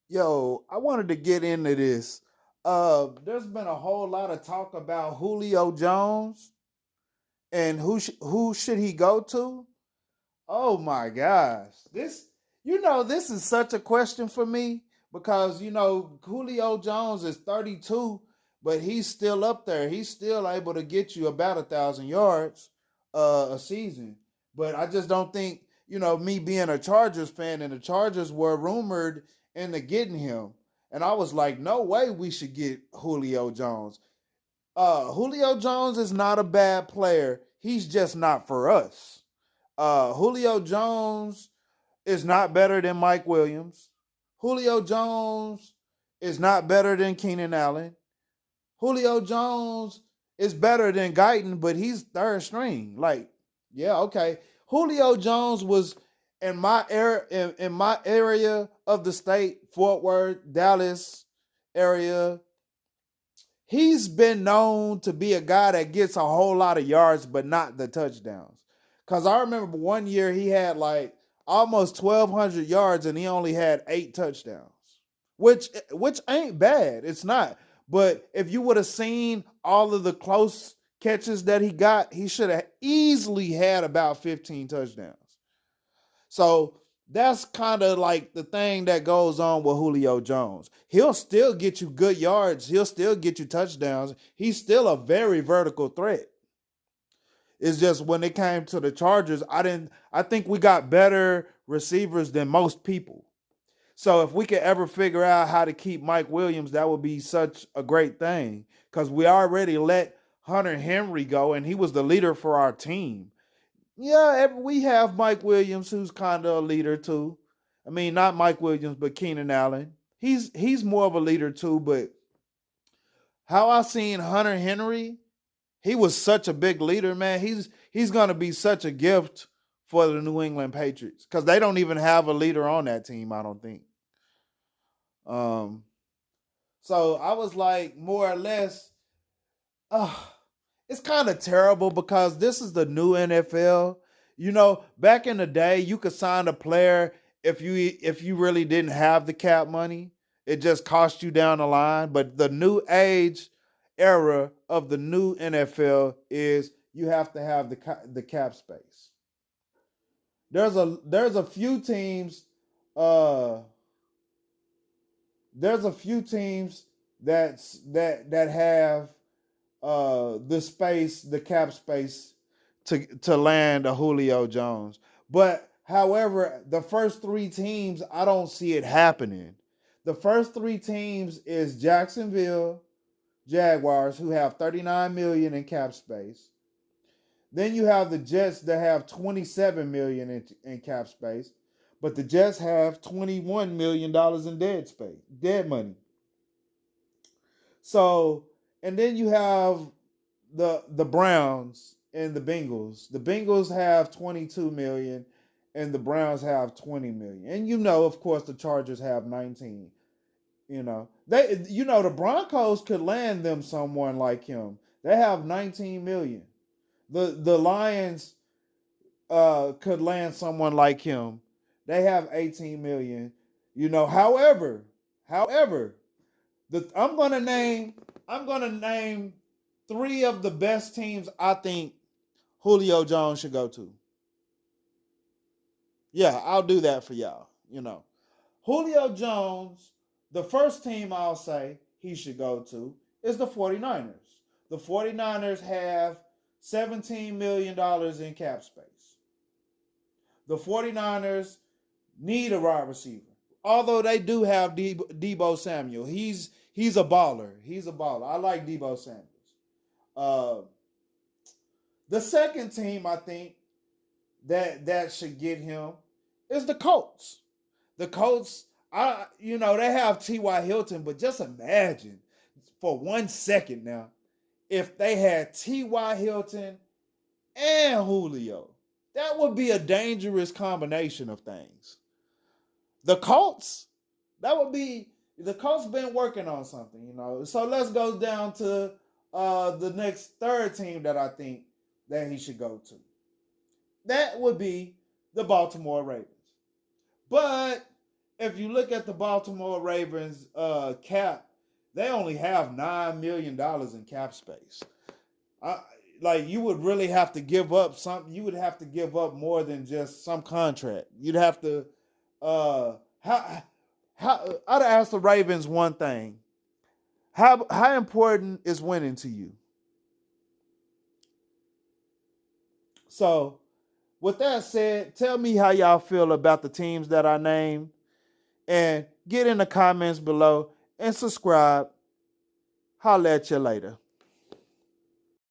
Yo, I wanted to get into this. There's been a whole lot of talk about Julio Jones and who should he go to? Oh my gosh. This is such a question for me because Julio Jones is 32, but he's still up there. He's still able to get you about 1,000 yards a season. But I just don't think, me being a Chargers fan, and the Chargers were rumored into getting him. And I was like, no way we should get Julio Jones. Julio Jones is not a bad player. He's just not for us. Julio Jones is not better than Mike Williams. Julio Jones is not better than Keenan Allen. Julio Jones is better than Guyton, but he's third string. Like, yeah, okay. Julio Jones was in my area of the state, Fort Worth, Dallas area. He's been known to be a guy that gets a whole lot of yards, but not the touchdowns. Cause I remember one year he had like almost 1,200 yards and he only had 8 touchdowns, which ain't bad. It's not. But if you would have seen all of the close catches that he got, he should have easily had about 15 touchdowns. So that's kind of like the thing that goes on with Julio Jones. He'll still get you good yards. He'll still get you touchdowns. He's still a very vertical threat. It's just when it came to the Chargers, I think we got better receivers than most people. So if we could ever figure out how to keep Mike Williams, that would be such a great thing. Because we already let Hunter Henry go, and he was the leader for our team. Yeah, we have Mike Williams, who's kind of a leader too. I mean, not Mike Williams, but Keenan Allen. He's more of a leader too. But how I seen Hunter Henry, he was such a big leader, man. He's gonna be such a gift for the New England Patriots because they don't even have a leader on that team. I don't think. Um, so I was like, more or less, uh, it's kind of terrible because this is the new NFL. Back in the day, you could sign a player if you really didn't have the cap money. It just cost you down the line. But the new age era of the new NFL is you have to have the cap space. There's a few teams uh there's a few teams that have the cap space to land a Julio Jones. But however, the first three teams, I don't see it happening. The first three teams is Jacksonville Jaguars, who have 39 million in cap space. Then you have the Jets that have 27 million in cap space, but the Jets have $21 million in dead money. So, and then you have the Browns and the Bengals. The Bengals have 22 million and the Browns have 20 million. And of course the Chargers have 19. The Broncos could land them someone like him. They have 19 million. The Lions could land someone like him. They have 18 million. However, I'm gonna name three of the best teams I think Julio Jones should go to. Yeah, I'll do that for y'all. Julio Jones, the first team I'll say he should go to is the 49ers. The 49ers have $17 million in cap space. The 49ers need a wide receiver. Although they do have Debo Samuel. He's a baller. He's a baller. I like Debo Samuels. Uh, the second team I think that should get him is the Colts. The Colts, they have T.Y. Hilton, but just imagine for 1 second now if they had T.Y. Hilton and Julio. That would be a dangerous combination of things. The Colts, the Colts been working on something. So let's go down to the next third team that I think that he should go to. That would be the Baltimore Ravens. But if you look at the Baltimore Ravens cap, they only have $9 million in cap space. I, like you would really have to give up something. You would have to give up more than just some contract. You'd have to how I'd ask the Ravens one thing. How important is winning to you? So with that said, tell me how y'all feel about the teams that I named and get in the comments below and subscribe. Holla at you later.